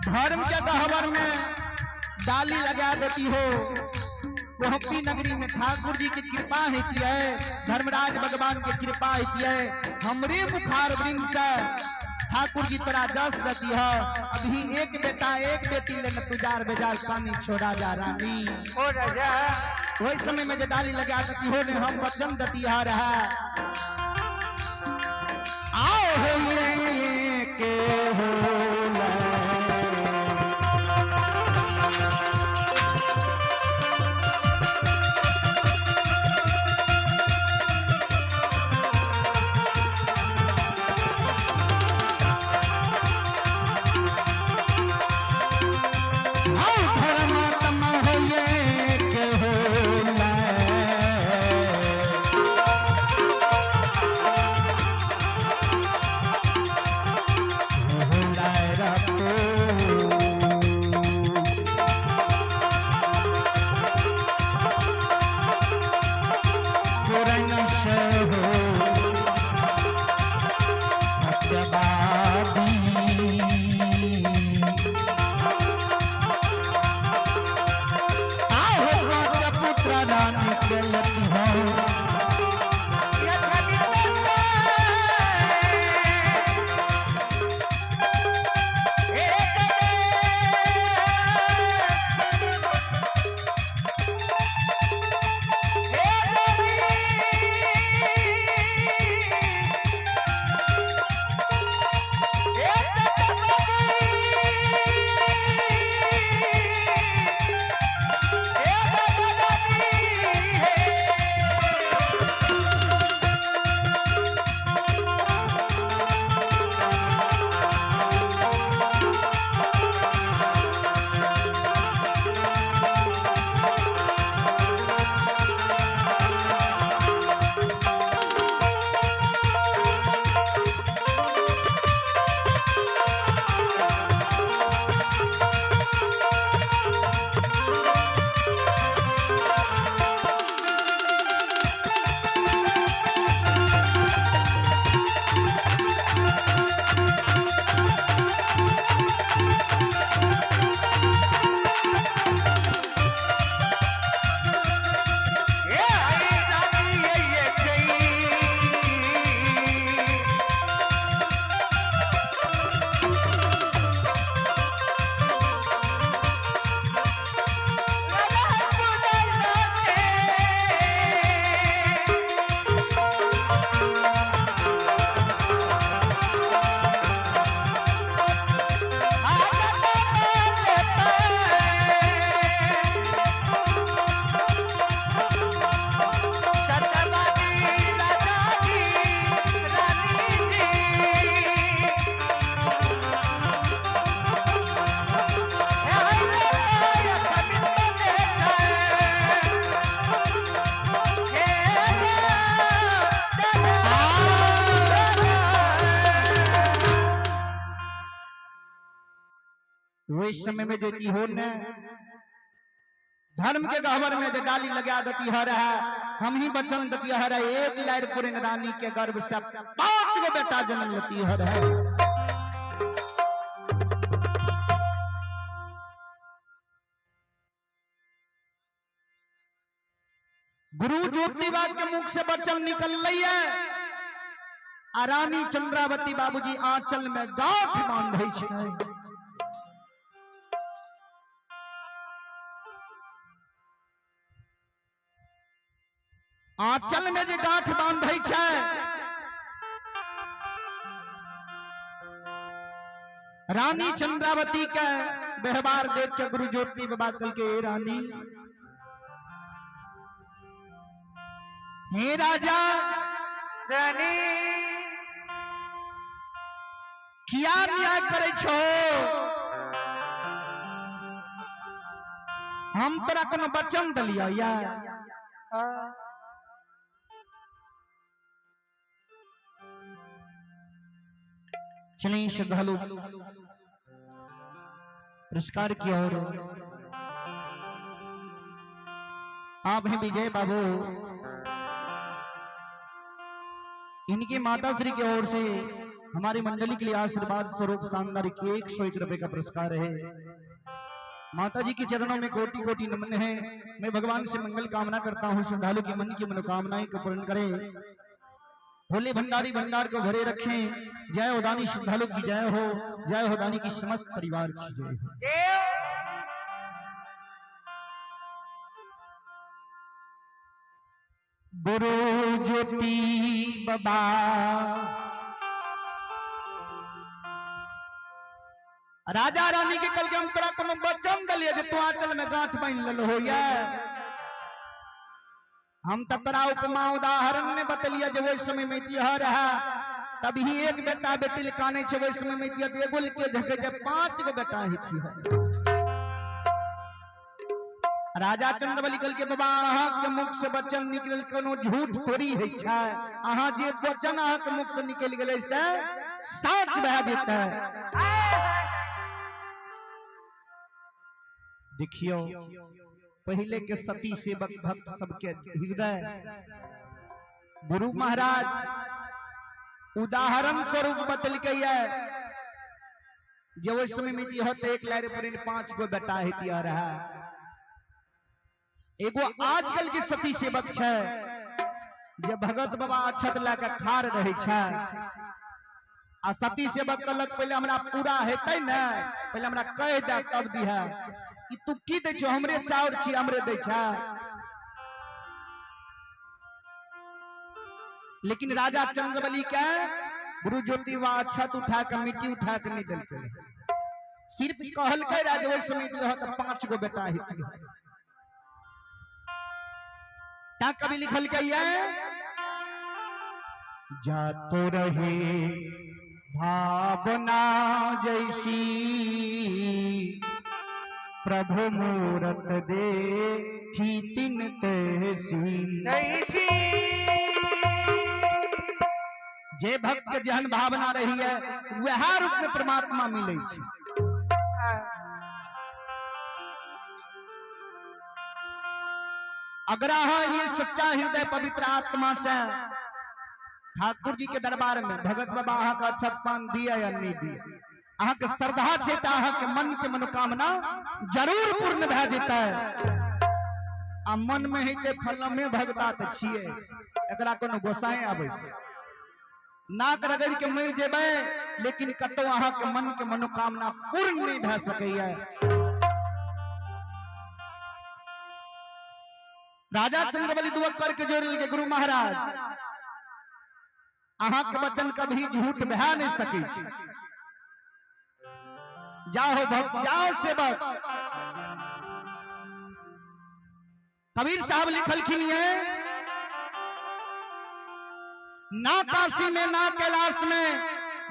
धर्म के गहवर में डाली लगा देती हो। गोहपी नगरी में ठाकुर जी की कृपा होती है, धर्मराज भगवान की कृपा होती है। हमरे बुखार वृंद से ठाकुर जी तोरा जस देती है। अभी एक बेटा एक बेटी ले तुजार बेजार पानी छोड़ा जा रानी हो राजा। वही समय में जो डाली लगा देती हो ने हम वचन देती है रहा आओ हो ये के हो इस समय में जो हो न धर्म के गहवर में जो डाली लगा देती है हम ही बचन देती है एक लाइर पुरन रानी के गर्भ से 5 गो बेटा जन्म लेती है गुरु ज्योतिबा के मुख से वचन निकल रही है। रानी चंद्रावती बाबूजी आंचल में गांठ बांधे छे। आंचल में जो गांठ बांधे छे रानी चंद्रावती के व्यवहार देख के गुरु ज्योति बाबा कल के रानी हे राजा रानी किया न्याय करे छो। हम तोरा कोनो वचन दिलिया या चलिए श्रद्धालु पुरस्कार की ओर आप हैं विजय बाबू। इनकी माता श्री की ओर से हमारी मंडली के लिए आशीर्वाद स्वरूप शानदार 101 रुपए का पुरस्कार है। माता जी के चरणों में कोटि कोटि नमन है। मैं भगवान से मंगल कामना करता हूँ श्रद्धालु की मन की मनोकामनाएं को पूर्ण करे। भोले भंडारी भंडार को भरे रखें। जय हो दानी श्रद्धालु की जय हो, जय हो दानी की समस्त परिवार की जय हो। गुरु ज्योति बाबा राजा रानी के कल के हम तोरा कोनो वचन दलिए जे तू आंचल में गांठ बांध लल हो या हम तो तोरा उपमा उदाहरण ने बतलिया जे ओइ समय में तिहा रहा तभी एक बेटा बेटी काने छे। ओइ समय में तिहा एगो के झके जे 5 गो बेटा ही थी। राजा चंद्रबली कल के बाबा अहाँ के मुख से वचन निकल कोनो झूठ थोड़ी है छै। अहाँ जे वचन अहाँ के मुख से निकल गेले से सच भए जेतै। देखियो पहले के सती सेवक भक्त सबके हृदय गुरु महाराज उदाहरण स्वरूप बतल के जे उस समय में दिहत एक लारे पर 5 गो बेटा हेतिया रहा। एगो आजकल के सती सेवक छै जे भगत बाबा अक्षत लाके खार रहे छै आ सती सेवक कहलक पहले हमरा पूरा हेतै न, पहले हमरा कह दे तब दिहा कि तू की दै छो, हमरे चाउर छी हमरे दै छै। लेकिन राजा चंद्रबली के गुरु ज्योति वा अक्षत उठा के मिट्टी उठा के नहीं देलकै, सिर्फ कहलकै राजा ओइ समय तो 5 गो बेटा हेतिया। क्या कभी लिखल गया जातो रहे भावना जैसी प्रभु मूरत देखी तिन तैसी। जे भक्त के जहन भावना रही है वह रूप में परमात्मा मिले छे। अगर ये सच्चा हृदय पवित्र आत्मा से ठाकुर जी के दरबार में भगत बाबा अहाँ का अच्छा पान दिया या नहीं दिया, अहाँ के श्रद्धा छे त अहाँ के मन के मनोकामना जरूर पूर्ण भए जेतै। आ मन में हेते फल में भगता त छिए, एकरा कोनो गोसाई आबै नाक रगड़ के मर जेबै लेकिन कतौ अहाँ के मन के मनोकामना पूर्ण नहीं भए सकैया। राजा चंद्रबली दुआ करके जोड़ के गुरु महाराज अहाँ के वचन कभी झूठ भए नहीं सकै छै। जाओ भक्त जाओ सेवक। कबीर साहब लिखलखिन है ना काशी में ना कैलाश में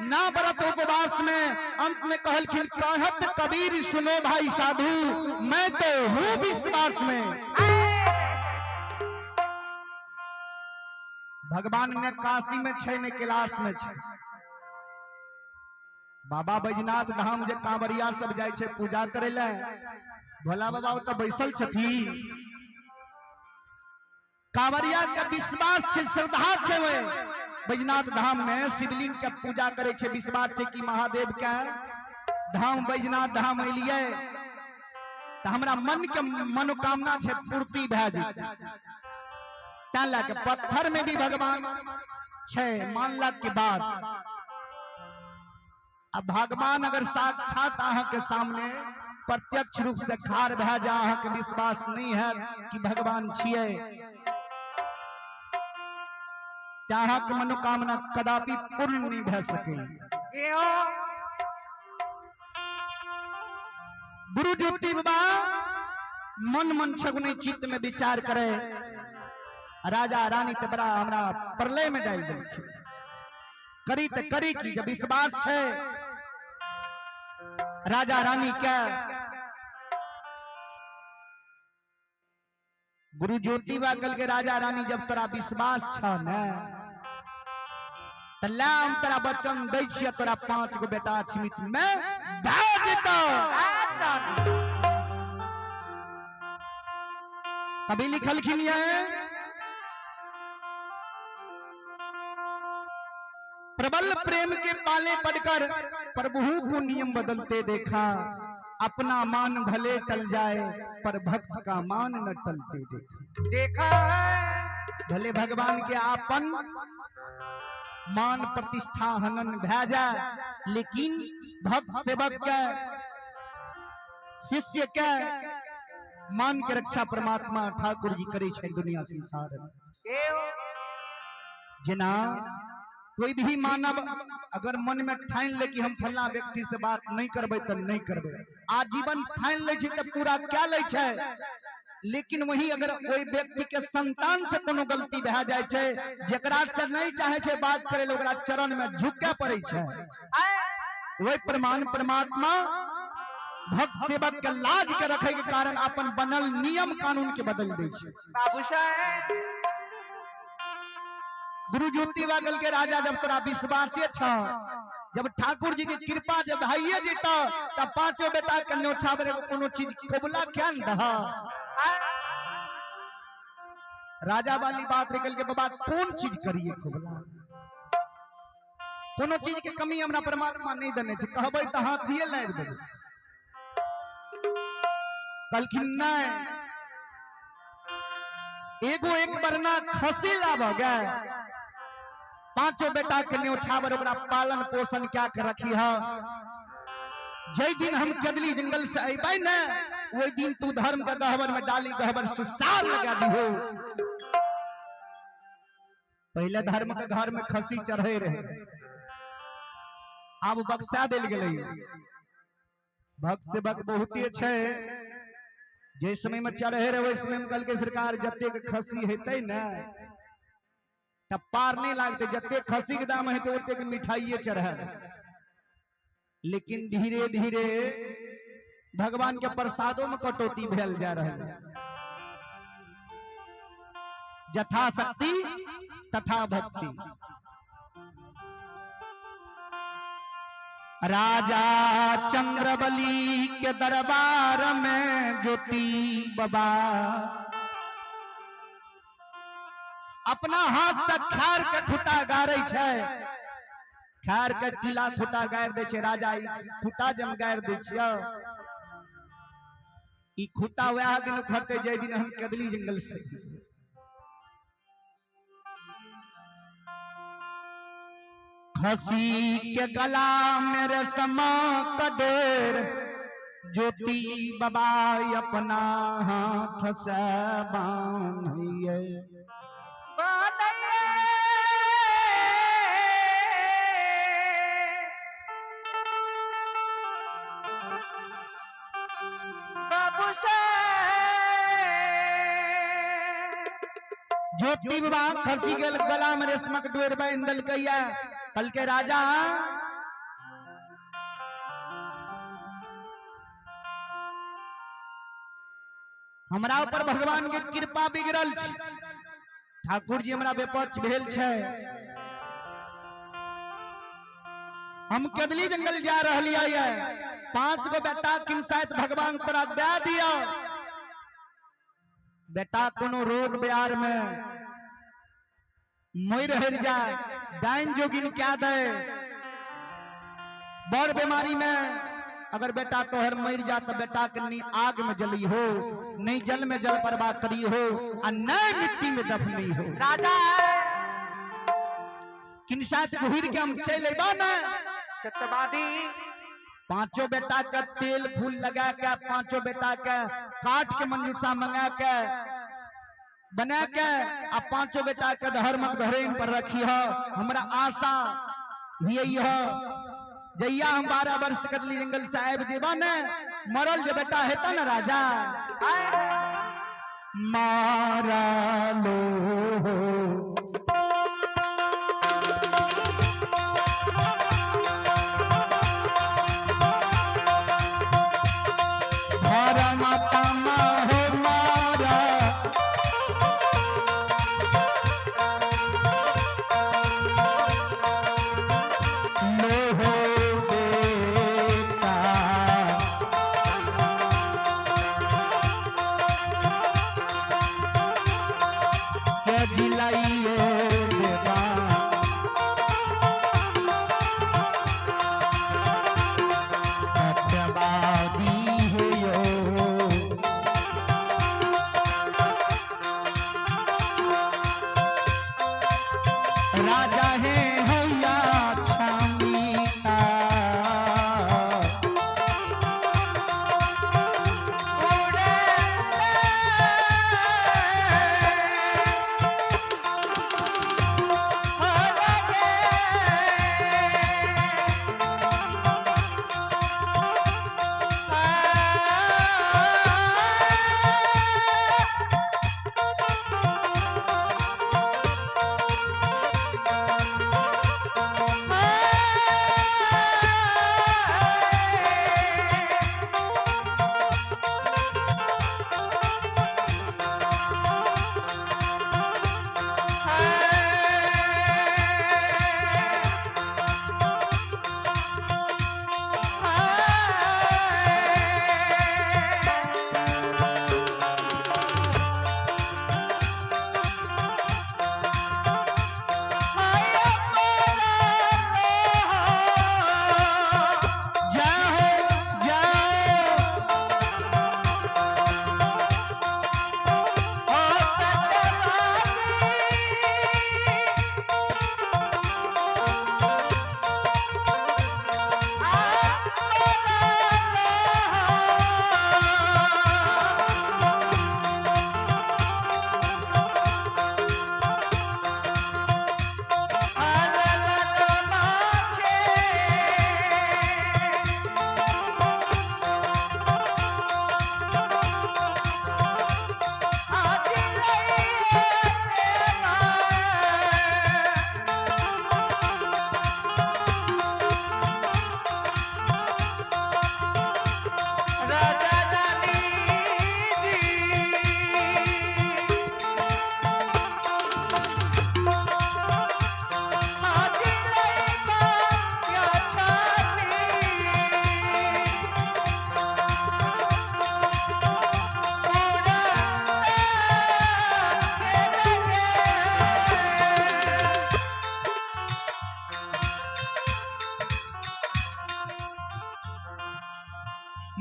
ना व्रत उपवास में, अंत में कहलखिन कहत कबीर सुनो भाई साधु मैं तो हूं विश्वास में। भगवान ने काशी में छे ने कैलाश में छे। बाबा बैजनाथ धाम जे कांवरिया सब जाय छे पूजा करे ले, भोला बाबा ओत बैसल छथिन। कांवरिया के विश्वास छे श्रद्धा छे वे बैजनाथ धाम में शिवलिंग के पूजा करे छे, विश्वास छे कि महादेव के धाम बैजनाथ धाम एलिए त हमरा मन के मनोकामना छे पूर्ति भए जेतै। ताला के पत्थर में भी भगवान छे मानला के बाद अब भगवान अगर साक्षात अहाँ के सामने प्रत्यक्ष रूप से खार भए जा, अहाँ के विश्वास नहीं है कि भगवान छिए, अहाँ के मनोकामना कदापि पूर्ण नहीं भए सके। गुरु ज्योति बाबा मन मन छगुने चित्त में विचार करे। राजा रानी ते बड़ा हमरा प्रलय में डाल देलखिन, करी ते करी की जब विश्वास छे राजा रानी के। गुरु ज्योति बा कल के राजा रानी जब तोरा विश्वास छ ने त ला हम तोरा वचन दै छियै, तोरा 5 गो बेटा छिमित में भए जेतौ। कभी लिखलखिन ये प्रबल प्रेम के पाले पड़कर प्रभु को नियम बदलते देखा। अपना मान भले टल जाए पर भक्त का मान न टलते देखा। देखा है भले भगवान के आपन मान प्रतिष्ठा हनन भै जाए, लेकिन भक्त सेवक के शिष्य के मान के रक्षा परमात्मा ठाकुर जी करे छे दुनिया संसार में। केओ जना कोई भी मानव अगर मन में ठान ले कि हम फला व्यक्ति से बात नहीं करबे तो नहीं करबे, आजीवन ठान ले छे तो पूरा क्या ले छे। लेकिन वही अगर कोई व्यक्ति के संतान से कोनो गलती भै जाय छे, जेकरा से नहीं चाहे छे बात करे ले, ओकरा चरण में झुके पड़े छे। वही प्रमाण परमात्मा भक्त सेवक के लाज के रखे के कारण अपन बनल नियम कानून के बदल दे छे। बाबू साहब गुरु ज्योति वागल के राजा जब तोरा विश्वास छ, जब ठाकुर जी की कृपा जब भाइये जीता तब पांचों बेटा के न्योछावरे कोनो चीज कोबला क्या न दहा। राजा वाली बात निकल के बाबा कौन चीज करिए कोबला, कोनो चीज के कमी हमरा परमात्मा नहीं देने छे, कहबे त हाथिए लाग देबे। कलखिन नहीं, एगो एक बरना खसी लाभ गए, पांचों बेटा के न्योछावर ओकरा पालन पोषण क्या कर रखी है। जय दिन हम कदली जंगल से अबे न, वही दिन तू धर्म के गहवर में डाली गहवर सुसार लगा दी हो। पहले धर्म के घर में खसी चढ़े रहे, अब बक्सा दिल गए। भक्त सेवक बहुते छे, जिस समय में चढ़े रहे वही समय में कल के सरकार जते के खसी हेते न तब पार नहीं लागते, जते खसी के दाम है तो ओते के मिठाइये चढ़े। लेकिन धीरे धीरे भगवान के प्रसादों में कटौती भेल जा रहा है। यथा शक्ति तथा भक्ति। राजा चंद्रबली के दरबार में ज्योति बाबा अपना हाथ से खार के खुटा गारे छे, खार के किला खुटा गाड़ दे छे। राजा ई खुटा जम गाड़ दे छियो, ई खुटा वह दिन उखड़ते जय दिन हम कदली जंगल से। खसी के गला मेरे समा कदेर, ज्योति बाबा अपना हाथ से बांधिए। बाबू ज्योति बाबा खसी के गला में रेशमक डोर बांधल कैया। कल के राजा हमरा ऊपर भगवान के कृपा बिगड़ल छे, ठाकुर जी हमरा विपक्ष भेल छे। हम कदली जंगल जा रहलिए, 5 गो बेटा किन शायद भगवान तोरा दे दिया। बेटा कोनो रोग ब्यार में मर हर जाए, डाइन जोगिन क्या दे, बड़ बीमारी में अगर बेटा तोहर मर जा तो बेटा के नहीं आग में जली हो, नहीं जल में जल प्रवाह करी हो, और नहीं मिट्टी में दफनी हो। राजा किन शायद घुर के हम चले ना सत्यवादी। 5 बेटा का तेल फूल लगा के, 5 बेटा का काट के मंजूसा मंगा के बना के, अब 5 बेटा के धर्म धरेन पर रखी है। हमरा आशा यही है जैया हम 12 वर्ष कदली जंगल से आब जेबा न, मरल जे बेटा हेता न राजा मारा लो जिलाई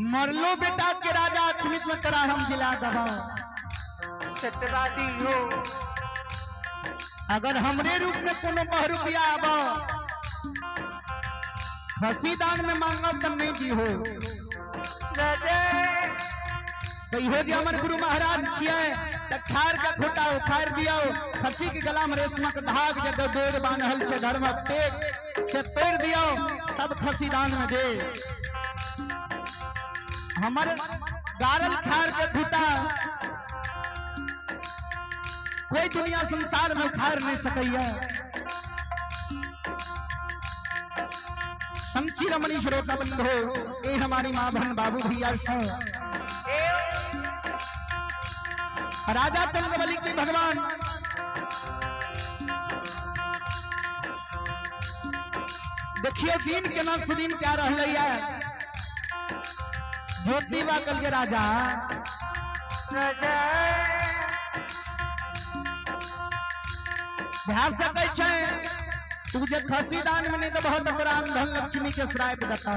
मरलो बेटा के राजा अक्षमित में तेरा हम जिला दबा। सत्यवादी हो अगर हमरे रूप में कोनो बहरूपिया आबा खसी दान में मांगब तब नहीं दी हो। राजा कहियो जे हमर गुरु महाराज छियै त खार का खोटा उखाड़ दियो। खसी के गला में रेशमक धाग जब डोर बांधल छे धर्मक पेट से तोड़ दियो तब खसी दान में दे। हमर गारल खार के खूटा कोई दुनिया संसार में उखाड़ नहीं सकैया। संची रमणी श्रोता बंधो ए हमारी माँ बहन बाबू भैया राजा चंद्रबली की भगवान देखिए दिन के ना सुदीन क्या रह ज्योति बाकल के राजा राजा ध्यान सकै छै तू जे खसी दान में नहीं तो बहुत अपराध धन लक्ष्मी के श्राप देता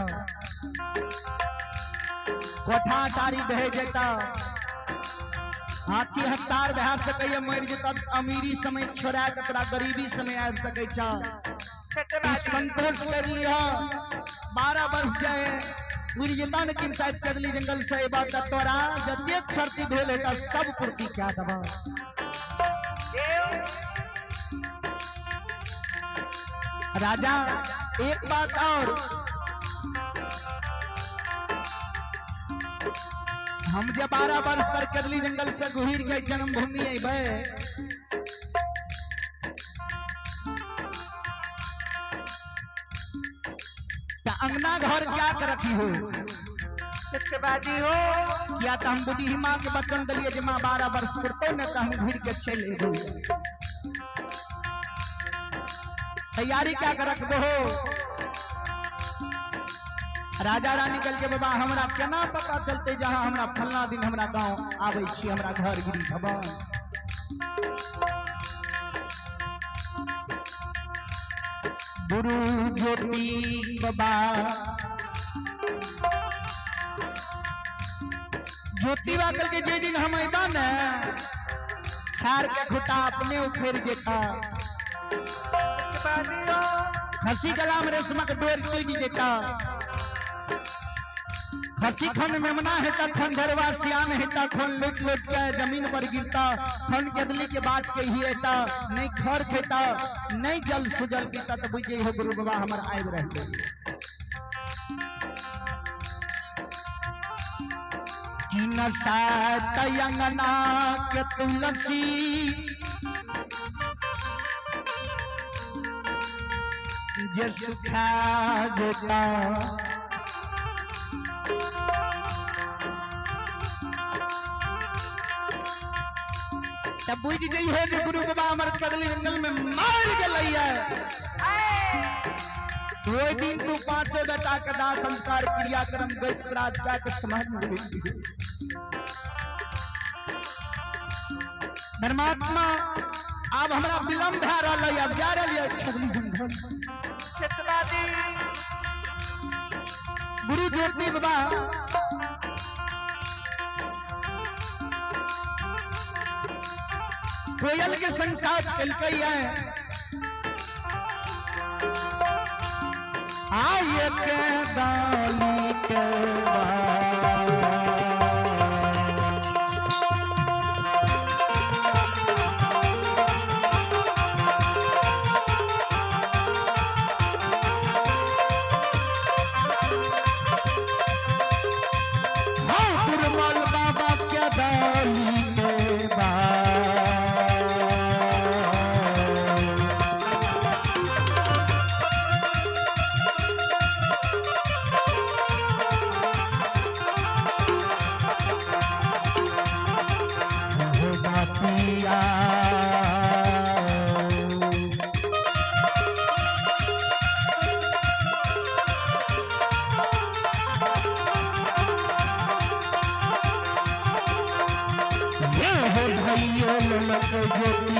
कोठा तारी बह जेता हाथी हफ्तार बहा सकै मर जेता अमीरी समय छोड़ा के तोरा गरीबी समय आ सकै छ। संतोष कर लिया 12 वर्ष जाए पूरी जेता ने किन शायद कर ली जंगल से ए बात तोरा जतेक क्षति भेल है सब पूर्ति क्या दबा। राजा एक बात और हम जब 12 वर्ष पर करली जंगल से गुहिर के जन्मभूमि अबे अंगना घर क्या कर रखी हो। सत्यवादी हो क्या तो हम बुद्धि माँ के बचन दिलिए जे माँ 12 वर्ष पुरतो न तो हम घुर के चले तैयारी क्या कर रख दो। राजा रानी कल के बाबा हमरा केना पता चलते जहां हमरा फलना दिन हमरा गांव आवे छी हमरा घर गिरी भवन। गुरु ज्योति बाबा ज्योति बाकल के जे दिन हम अबा न खार के खुटा अपने उखेड़ जेता खसी गला में रेशमक डोर टूट जेता। खसी खन मेमना हेता खन घरवा सियान हेता खन लुट लुट के जमीन पर गिरता खन केदली के बात के ही हेता नहीं खर खेता नहीं जल सुजल पीता तो बुझे हो गुरु बाबा हमर आइब रहते। कि नशा तयंगना के तुलसी जे सुखा देता तब बुझ गई है कि गुरु बाबा हमारे कदली जंगल में मार गलैया। वो दिन तू 5 बेटा का दाह संस्कार क्रियाक्रम गई राज का के समाज में मिलती धर्मात्मा अब हमारा विलंब भा रहा है अब जा रही है कदली जंगल। सत्यवादी गुरु ज्योति बाबा कोयल के संसार कलकई है आये के दाली के बाबा के दाली के ज्योति